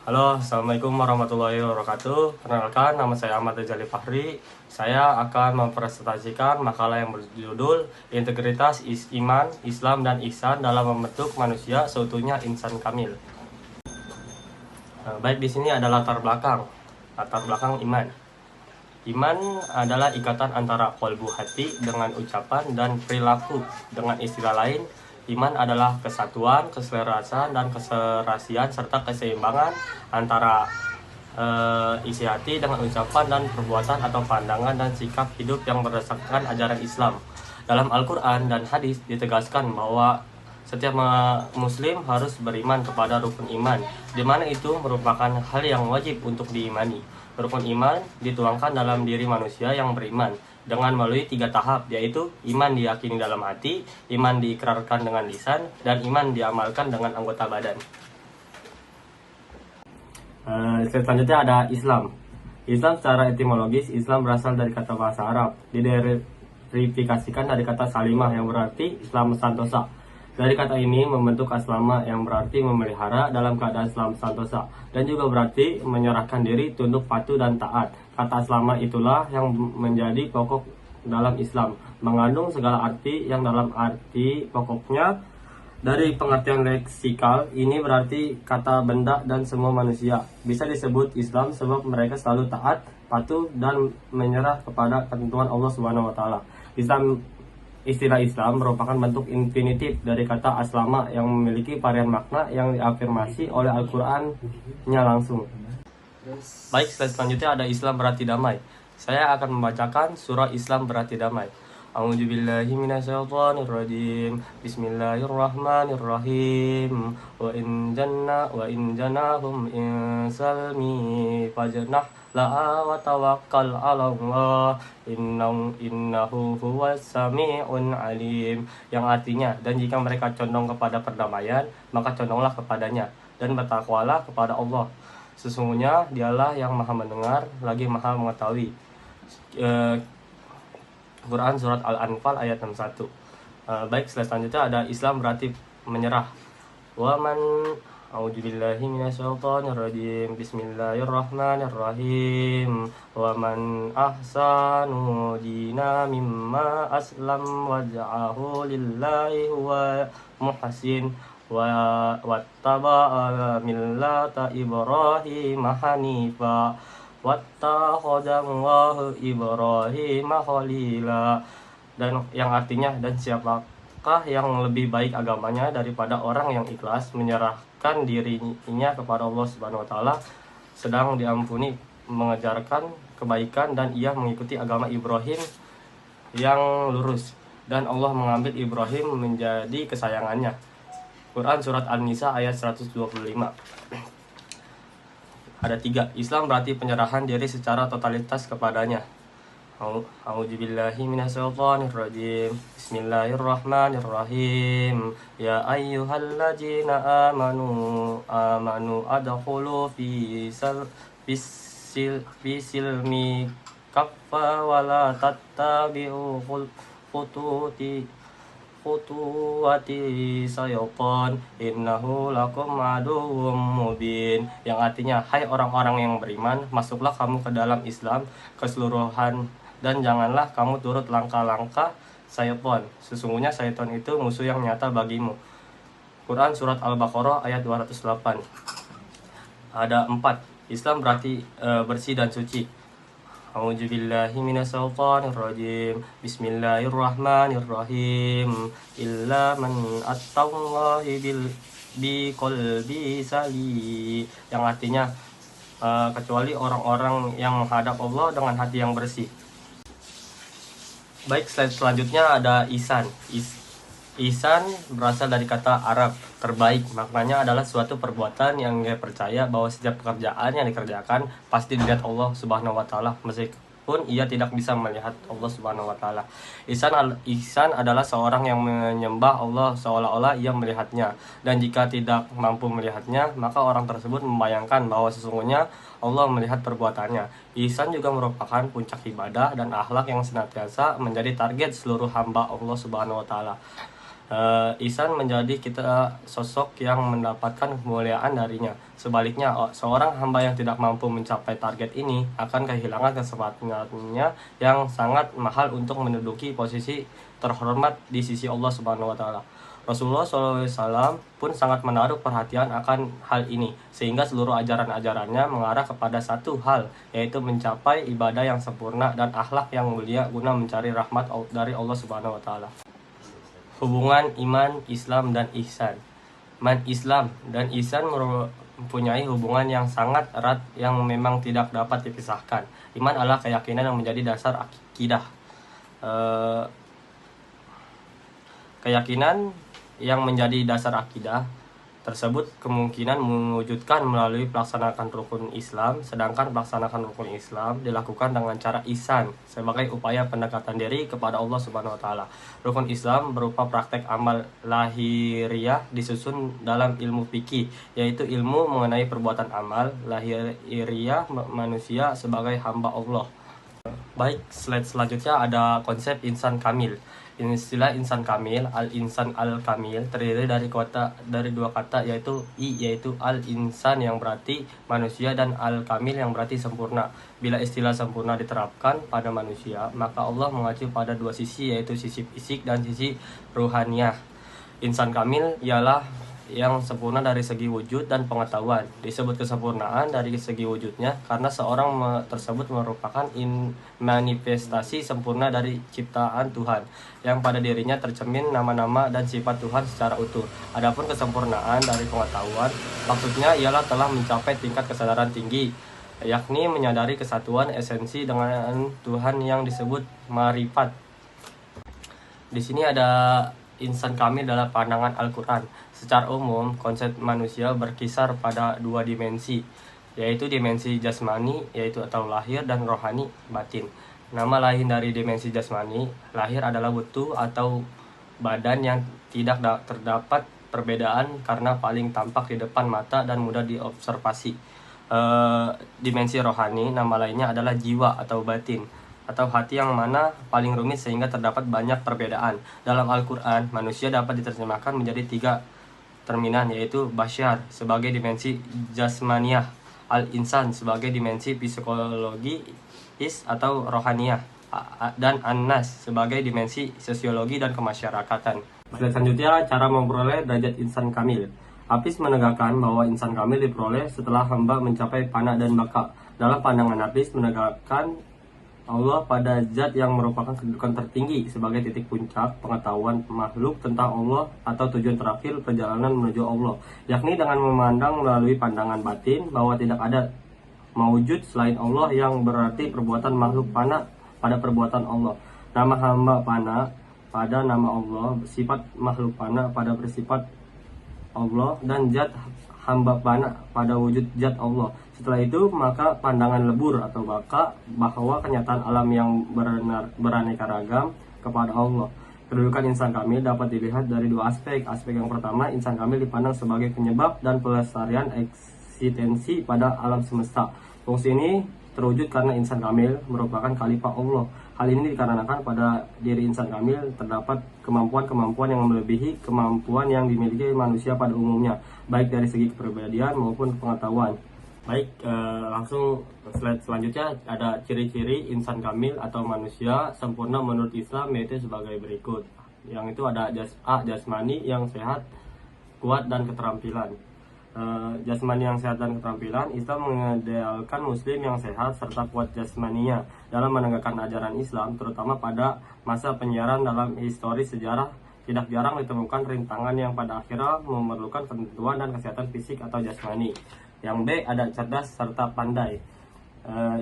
Halo, Assalamualaikum warahmatullahi wabarakatuh. Perkenalkan, nama saya Ahmad Rizali Fahri. Saya akan mempresentasikan makalah yang berjudul Integritas Iman, Islam, dan Ihsan dalam membentuk manusia seutuhnya insan kamil. Baik, di sini ada latar belakang. Latar belakang iman. Iman adalah ikatan antara kolbu hati dengan ucapan dan perilaku. Dengan istilah lain, iman adalah kesatuan, keselarasan, dan keserasian serta keseimbangan antara isi hati dengan ucapan dan perbuatan atau pandangan dan sikap hidup yang berdasarkan ajaran Islam. Dalam Al-Quran dan hadis ditegaskan bahwa setiap muslim harus beriman kepada rukun iman, di mana itu merupakan hal yang wajib untuk diimani. Rukun iman dituangkan dalam diri manusia yang beriman dengan melalui 3 tahap, yaitu iman diyakini dalam hati, iman diikrarkan dengan lisan, dan iman diamalkan dengan anggota badan. Selanjutnya ada Islam. Islam secara etimologis, Islam berasal dari kata bahasa Arab, diderifikasikan dari kata salimah yang berarti Islam Santosa. Dari kata ini membentuk aslama yang berarti memelihara dalam keadaan Islam Santosa, dan juga berarti menyerahkan diri, tunduk patuh dan taat. Kata aslama itulah yang menjadi pokok dalam Islam, mengandung segala arti yang dalam arti pokoknya. Dari pengertian leksikal, ini berarti kata benda dan semua manusia. Bisa disebut Islam sebab mereka selalu taat, patuh, dan menyerah kepada ketentuan Allah Subhanahu wa taala. Istilah Islam merupakan bentuk infinitif dari kata aslama yang memiliki varian makna yang diafirmasi oleh Al-Qur'an-nya langsung. Baik, selanjutnya ada Islam berarti damai. Saya akan membacakan surah Islam berarti damai. A'udzubillahi minasyaitonirrajim. Bismillahirrahmanirrahim. Wa in janahum insalmi fajnah la'a wa tawakkal 'ala Allah. Innahu huwas sami'un alim. Yang artinya, dan jika mereka condong kepada perdamaian, maka condonglah kepadanya dan bertakwalah kepada Allah. Sesungguhnya dialah yang maha mendengar lagi maha mengetahui. Quran surat Al-Anfal ayat 61. Baik, selanjutnya ada Islam berarti menyerah. Waman A'udzubillahi minasyaitonirrajim. Bismillahirrahmanirrahim. Waman ahsanu dina mimma aslam waj'ahu lillahi huwa muhsin wa wattaba'a millata Ibrahim hanifa wattakhadallahu Ibrahim khalila. Dan yang artinya, dan siapakah yang lebih baik agamanya daripada orang yang ikhlas menyerahkan dirinya kepada Allah Subhanahu wa taala, sedang diampuni, mengejarkan kebaikan, dan ia mengikuti agama Ibrahim yang lurus, dan Allah mengambil Ibrahim menjadi kesayangannya. Quran surat An-Nisa ayat 125. Ada 3. Islam berarti penyerahan diri secara totalitas kepadanya. A'udzubillahi minasyaitonirrajim. Bismillahirrahmanirrahim. Ya ayyuhalladzina amanu adkhulu fi silmi kaffa wa la tattabi'u khutuwati syaitan innahu lakum aduwwum mubin. Yang artinya, hai orang-orang yang beriman, masuklah kamu ke dalam Islam keseluruhan dan janganlah kamu turut langkah-langkah syaitan. Sesungguhnya syaitan itu musuh yang nyata bagimu. Quran surat Al-Baqarah ayat 208. Ada 4. Islam berarti bersih dan suci. A'udzubillahi minasyaitonirrajim. Bismillahirrahmanirrahim. Illa man attallahi biqalbi salim. Yang artinya kecuali orang-orang yang menghadap Allah dengan hati yang bersih. Baik, selanjutnya ada ihsan. Ihsan berasal dari kata Arab terbaik. Maknanya adalah suatu perbuatan yang dia percaya bahwa setiap pekerjaan yang dikerjakan pasti dilihat Allah Subhanahu wa taala, meskipun ia tidak bisa melihat Allah Subhanahu wa taala. Ihsan adalah seorang yang menyembah Allah seolah-olah ia melihatnya, dan jika tidak mampu melihatnya, maka orang tersebut membayangkan bahwa sesungguhnya Allah melihat perbuatannya. Ihsan juga merupakan puncak ibadah dan akhlak yang senantiasa menjadi target seluruh hamba Allah Subhanahu wa taala. Ihsan menjadi kita sosok yang mendapatkan kemuliaan darinya. Sebaliknya, seorang hamba yang tidak mampu mencapai target ini akan kehilangan kesempatannya yang sangat mahal untuk menduduki posisi terhormat di sisi Allah Subhanahu wa taala. Rasulullah SAW pun sangat menaruh perhatian akan hal ini, sehingga seluruh ajaran-ajarannya mengarah kepada satu hal, yaitu mencapai ibadah yang sempurna dan akhlak yang mulia guna mencari rahmat dari Allah Subhanahu wa taala. Hubungan iman, Islam, dan ihsan. Islam dan ihsan mempunyai hubungan yang sangat erat yang memang tidak dapat dipisahkan. Iman adalah keyakinan yang menjadi dasar akidah. Keyakinan yang menjadi dasar akidah tersebut kemungkinan mewujudkan melalui pelaksanaan rukun Islam, sedangkan pelaksanaan rukun Islam dilakukan dengan cara ihsan sebagai upaya pendekatan diri kepada Allah Subhanahu wa taala. Rukun Islam berupa praktek amal lahiriah disusun dalam ilmu fikih, yaitu ilmu mengenai perbuatan amal lahiriah manusia sebagai hamba Allah. Baik, slide selanjutnya ada konsep insan kamil. Istilah insan kamil, al-insan al-kamil terdiri dari dua kata yaitu al-insan yang berarti manusia dan al-kamil yang berarti sempurna. Bila istilah sempurna diterapkan pada manusia, maka Allah mengacu pada dua sisi, yaitu sisi fisik dan sisi ruhaniah. Insan kamil ialah yang sempurna dari segi wujud dan pengetahuan. Disebut kesempurnaan dari segi wujudnya karena seorang tersebut merupakan manifestasi sempurna dari ciptaan Tuhan, yang pada dirinya tercermin nama-nama dan sifat Tuhan secara utuh. Adapun kesempurnaan dari pengetahuan, maksudnya ialah telah mencapai tingkat kesadaran tinggi, yakni menyadari kesatuan esensi dengan Tuhan yang disebut marifat. Di sini ada insan kamil dalam pandangan Al-Quran. Secara umum, konsep manusia berkisar pada dua dimensi, yaitu dimensi jasmani, yaitu atau lahir, dan rohani, batin. Nama lain dari dimensi jasmani, lahir adalah wutu atau badan yang tidak terdapat perbedaan karena paling tampak di depan mata dan mudah diobservasi. Dimensi rohani, nama lainnya adalah jiwa atau batin, atau hati yang mana paling rumit sehingga terdapat banyak perbedaan. Dalam Al-Quran, manusia dapat diterjemahkan menjadi tiga terminan, yaitu basyar sebagai dimensi jasmaniah, al-insan sebagai dimensi psikologis atau rohaniah, dan an-nas sebagai dimensi sosiologi dan kemasyarakatan. Selanjutnya, cara memperoleh derajat insan kamil. Hafiz menegaskan bahwa insan kamil diperoleh setelah hamba mencapai fana dan baka. Dalam pandangan Hafiz menegakkan Allah pada zat yang merupakan kedudukan tertinggi sebagai titik puncak pengetahuan makhluk tentang Allah atau tujuan terakhir perjalanan menuju Allah, yakni dengan memandang melalui pandangan batin bahwa tidak ada mawujud selain Allah, yang berarti perbuatan makhluk fana pada perbuatan Allah, nama hamba fana pada nama Allah, sifat makhluk fana pada bersifat Allah, dan zat hamba fana pada wujud zat Allah. Setelah itu, maka pandangan lebur atau baka bahwa kenyataan alam yang beraneka ragam kepada Allah. Kedudukan insan kamil dapat dilihat dari dua aspek. Aspek yang pertama, insan kamil dipandang sebagai penyebab dan pelestarian eksistensi pada alam semesta. Fungsi ini terwujud karena insan kamil merupakan khalifah Allah. Hal ini dikarenakan pada diri insan kamil terdapat kemampuan-kemampuan yang melebihi kemampuan yang dimiliki manusia pada umumnya, baik dari segi kepribadian maupun pengetahuan. Baik, langsung slide selanjutnya ada ciri-ciri insan kamil atau manusia sempurna menurut Islam, yaitu sebagai berikut. Yang itu ada jasmani yang sehat, kuat, dan keterampilan. Jasmani yang sehat dan keterampilan, Islam mengidealkan muslim yang sehat serta kuat jasmaninya. Dalam menegakkan ajaran Islam, terutama pada masa penyiaran dalam histori sejarah, tidak jarang ditemukan rintangan yang pada akhirnya memerlukan ketentuan dan kesehatan fisik atau jasmani. Yang B, ada cerdas serta pandai.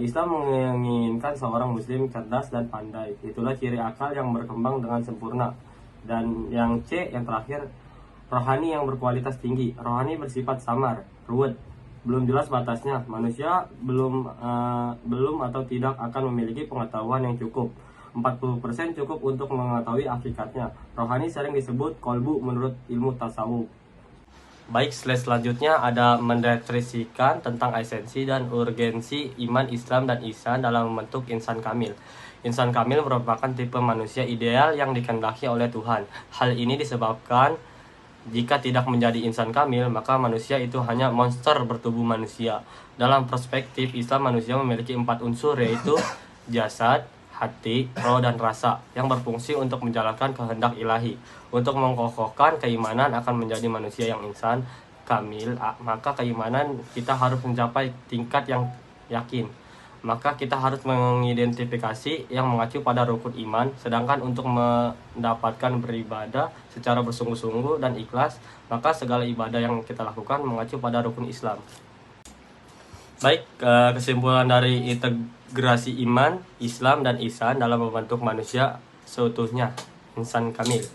Islam menginginkan seorang muslim cerdas dan pandai. Itulah ciri akal yang berkembang dengan sempurna. Dan yang C, yang terakhir, rohani yang berkualitas tinggi. Rohani bersifat samar, ruwet, belum jelas batasnya. Manusia belum atau tidak akan memiliki pengetahuan yang cukup. 40% cukup untuk mengetahui hakikatnya. Rohani sering disebut kolbu menurut ilmu tasawuf. Baik, slide selanjutnya ada mendeskripsikan tentang esensi dan urgensi iman, Islam, dan ihsan dalam membentuk insan kamil. Insan kamil merupakan tipe manusia ideal yang dikehendaki oleh Tuhan. Hal ini disebabkan jika tidak menjadi insan kamil, maka manusia itu hanya monster bertubuh manusia. Dalam perspektif Islam, manusia memiliki 4 unsur, yaitu jasad, hati, roh, dan rasa, yang berfungsi untuk menjalankan kehendak ilahi. Untuk mengokohkan keimanan akan menjadi manusia yang insan kamil, maka keimanan kita harus mencapai tingkat yang yakin. Maka kita harus mengidentifikasi yang mengacu pada rukun iman. Sedangkan untuk mendapatkan beribadah secara bersungguh-sungguh dan ikhlas, maka segala ibadah yang kita lakukan mengacu pada rukun Islam. Baik, kesimpulan dari integrasi iman, Islam, dan ihsan dalam membentuk manusia seutuhnya, insan kamil.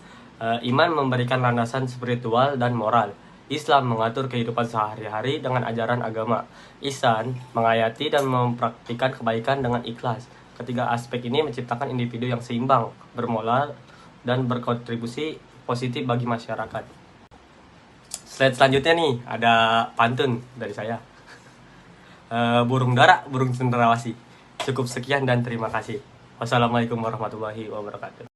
Iman memberikan landasan spiritual dan moral. Islam mengatur kehidupan sehari-hari dengan ajaran agama. Ihsan menghayati dan mempraktikkan kebaikan dengan ikhlas. Ketiga aspek ini menciptakan individu yang seimbang, bermoral, dan berkontribusi positif bagi masyarakat. Slide selanjutnya nih, ada pantun dari saya. Burung dara, burung cendrawasih. Cukup sekian dan terima kasih. Wassalamualaikum warahmatullahi wabarakatuh.